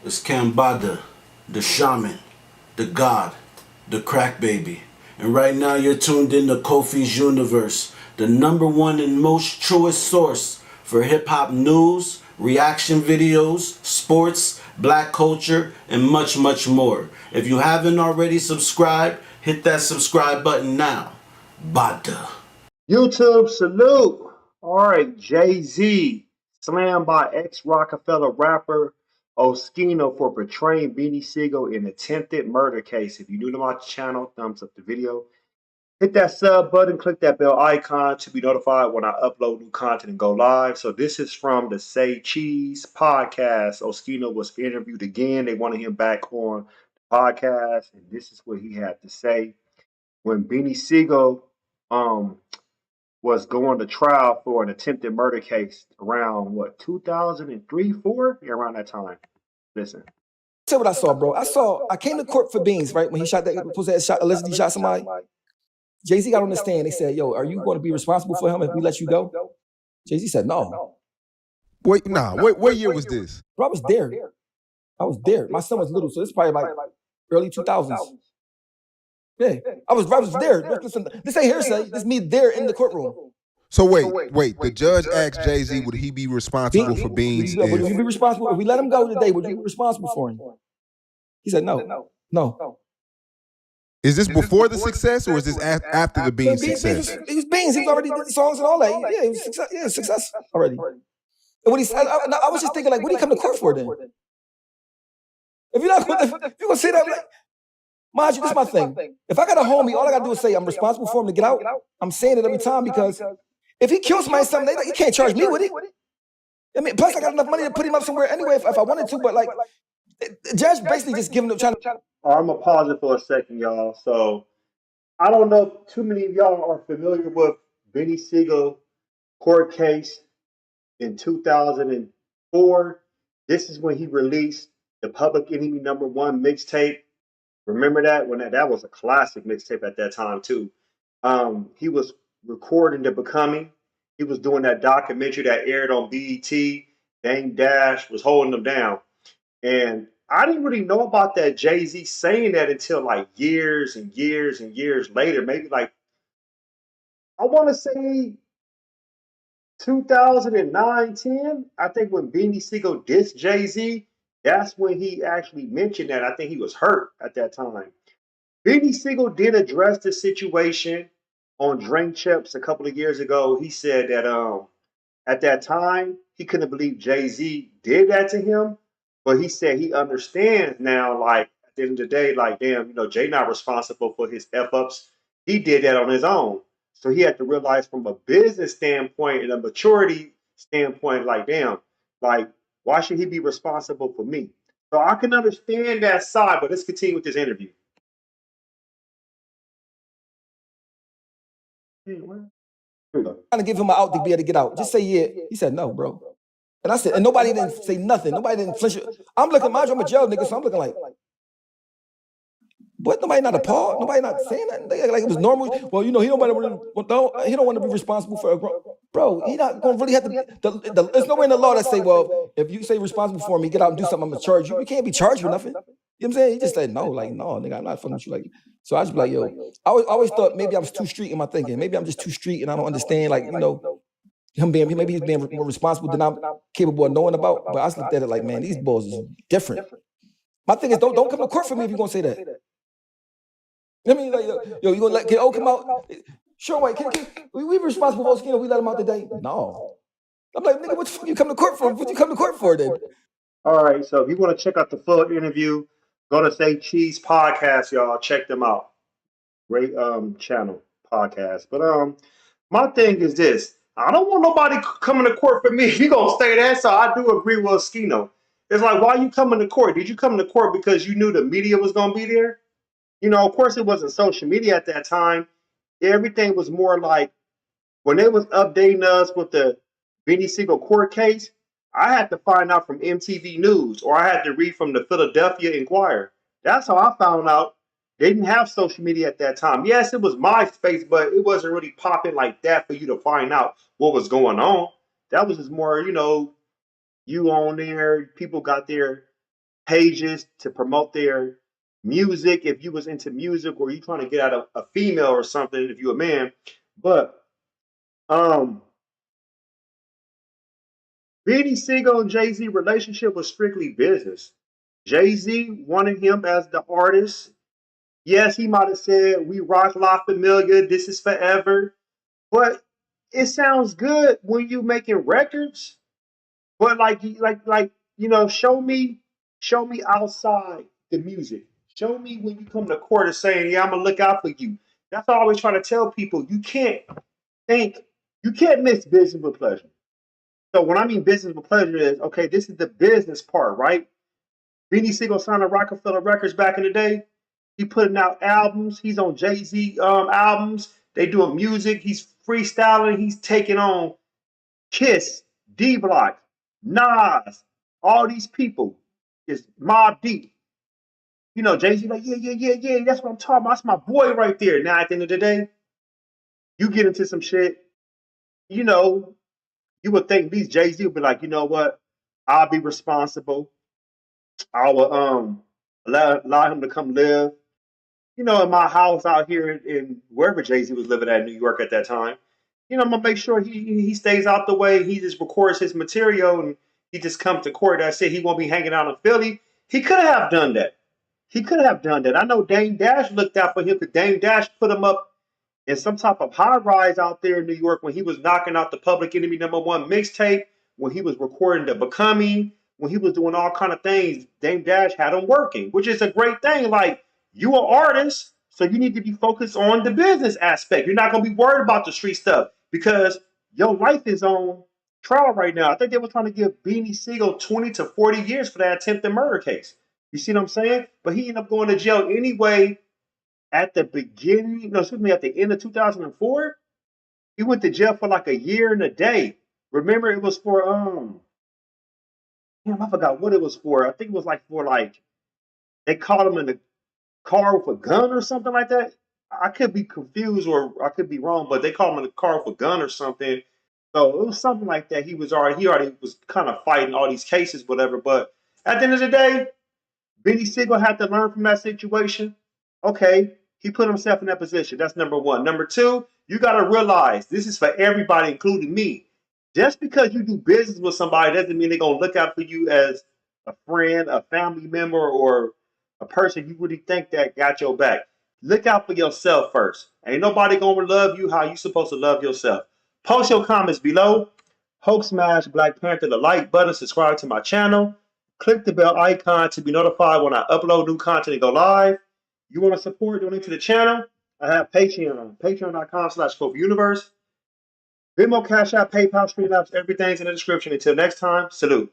It's Kambada, the shaman, the god, the crack baby. And right now you're tuned in to Kofi's Universe, the #1 and most truest source for hip-hop news, reaction videos, sports, black culture, and much, much more. If you haven't already subscribed, hit that subscribe button now. Bada. YouTube salute. All right, Jay-Z slammed by ex-Rockefeller rapper Oschino for portraying Beanie Sigel in attempted murder case. If you're new to my channel, thumbs up the video. Hit that sub button, click that bell icon to be notified when I upload new content and go live. So this is from the Say Cheese podcast. Oschino was interviewed again. They wanted him back on the podcast, and this is what he had to say. When Beanie Sigel was going to trial for an attempted murder case around what 2003, 4? Yeah, around that time. Listen. Tell what I saw, bro. I came to court for Beans, right? When he shot that, supposed to have shot, allegedly shot somebody. Jay-Z got on the stand. They said, yo, are you going to be responsible for him if we let you go? Jay-Z said, no. Wait, what year was this? Bro, I was there. I was there. My son was little, so this is probably like early 2000s. Yeah, I was there. Listen, this ain't hearsay. This is me there in the courtroom. So wait. The judge asked Jay-Z, would he be responsible for Beans? Would you be responsible? If we let him go today, would you be responsible for him? He said, no. Is this before the success or is this after the Beans success? He was Beans. He already did the songs and all that. Yeah, he was success already. And what he said, I was just thinking, like, what did he come to court for then? If you're not going to say that, like, mind you, this is my thing. If I got a homie, all I got to do is say I'm responsible for him to get out. I'm saying it every time because if he kills somebody something, you can't charge me with it. I mean, plus I got enough money to put him up somewhere anyway if I wanted to, but like, the judge basically just giving him, trying to... I'm going to pause it for a second, y'all. So, I don't know if too many of y'all are familiar with Beanie Sigel court case in 2004. This is when he released the Public Enemy #1 mixtape. Remember that? When that was a classic mixtape at that time, too. He was recording The Becoming. He was doing that documentary that aired on BET. Dame Dash was holding them down. And I didn't really know about that Jay-Z saying that until like years and years and years later. Maybe like, I want to say 2009, 10. I think when Beanie Sigel dissed Jay-Z, that's when he actually mentioned that. I think he was hurt at that time. Beanie Sigel did address the situation on Drink Chips a couple of years ago. He said that at that time, he couldn't believe Jay-Z did that to him. But he said he understands now, like, at the end of the day, like, damn, Jay not responsible for his F-ups. He did that on his own. So he had to realize from a business standpoint and a maturity standpoint, like, damn, like, why should he be responsible for me? So I can understand that side, but let's continue with this interview. Trying to give him an out to be able to get out. Just say yeah. He said no, bro. And I said, and nobody didn't say nothing. Nobody didn't flinch. I'm looking, mind you, I'm a jail nigga, so I'm looking like, what? Nobody not appalled? Nobody not saying that? They act like it was normal. Well, he don't want to be responsible for a bro. He not gonna really have to. There's nowhere in the law that say, well, if you say responsible for me, get out and do something, I'm gonna charge you. You can't be charged with nothing. You know what I'm saying? He just said no, like no, nigga, I'm not fucking with you. Like, so I just be like, yo, I always thought maybe I was too street in my thinking. Maybe I'm just too street and I don't understand, like, maybe he's being more responsible than I'm capable of knowing about. But I just looked at it like, man, these balls is different. My thing is, don't come to court for me if you're gonna say that. I mean, like, yo, you gonna let K.O. come out? Sure, wait, we responsible for Oschino, we let him out today? No. I'm like, nigga, what the fuck you come to court for? What you come to court for then? All right, so if you want to check out the full interview, go to Say Cheese podcast, y'all. Check them out. Great channel podcast. But my thing is this. I don't want nobody coming to court for me. If you gonna stay there, so I do agree with Oschino. It's like, why you coming to court? Did you come to court because you knew the media was gonna be there? Of course it wasn't social media at that time. Everything was more like when they was updating us with the Beanie Sigel court case, I had to find out from MTV News or I had to read from the Philadelphia Inquirer. That's how I found out. They didn't have social media at that time. Yes, it was MySpace, but it wasn't really popping like that for you to find out what was going on. That was just more, you on there. People got their pages to promote their music if you was into music or you trying to get out a female or something if you a man. But um Beanie Sigel and Jay-Z relationship was strictly business. Jay-Z wanted him as the artist. Yes, he might have said, "We rock La Familia, this is forever." But it sounds good when you making records. But show me outside the music. Show me when you come to court and saying, "Yeah, I'm gonna look out for you." That's all I always try to tell people. Think, you can't mix business with pleasure. So when I mean business with pleasure is okay. This is the business part, right? Beanie Sigel signed to Rockefeller Records back in the day. He putting out albums. He's on Jay-Z albums. They doing music. He's freestyling. He's taking on Kiss, D Block, Nas, all these people. It's Mob Deep. You know, Jay-Z like, yeah. That's what I'm talking about. That's my boy right there. Now at the end of the day, you get into some shit, you know, you would think these Jay-Z would be like, you know what? I'll be responsible. I will allow him to come live, in my house out here in wherever Jay-Z was living at in New York at that time. I'm gonna make sure he stays out the way. He just records his material and he just comes to court. I say he won't be hanging out in Philly. He could have done that. He could have done that. I know Dame Dash looked out for him because Dame Dash put him up in some type of high rise out there in New York when he was knocking out the Public Enemy #1 mixtape, when he was recording the Becoming, when he was doing all kind of things. Dame Dash had him working, which is a great thing. Like, you an artist, so you need to be focused on the business aspect. You're not gonna be worried about the street stuff because your life is on trial right now. I think they were trying to give Beanie Sigel 20 to 40 years for that attempted murder case. You see what I'm saying? But he ended up going to jail anyway at the beginning, no, excuse me, at the end of 2004. He went to jail for like a year and a day. Remember, it was for damn, I forgot what it was for. I think it was like for like they caught him in the car with a gun or something like that. I could be confused or I could be wrong, but they caught him in the car with a gun or something. So it was something like that. He already was kind of fighting all these cases, whatever. But at the end of the day, Benny Siegel had to learn from that situation. Okay, he put himself in that position. That's number one. Number two, you got to realize this is for everybody, including me. Just because you do business with somebody doesn't mean they're going to look out for you as a friend, a family member, or a person you really think that got your back. Look out for yourself first. Ain't nobody going to love you how you supposed to love yourself. Post your comments below. Hope smash Black Panther the like button. Subscribe to my channel. Click the bell icon to be notified when I upload new content and go live. You want to support, donate to the channel? I have Patreon on patreon.com/KofiUniverse. Venmo, Cash App, PayPal, Streamlabs, everything's in the description. Until next time, salute.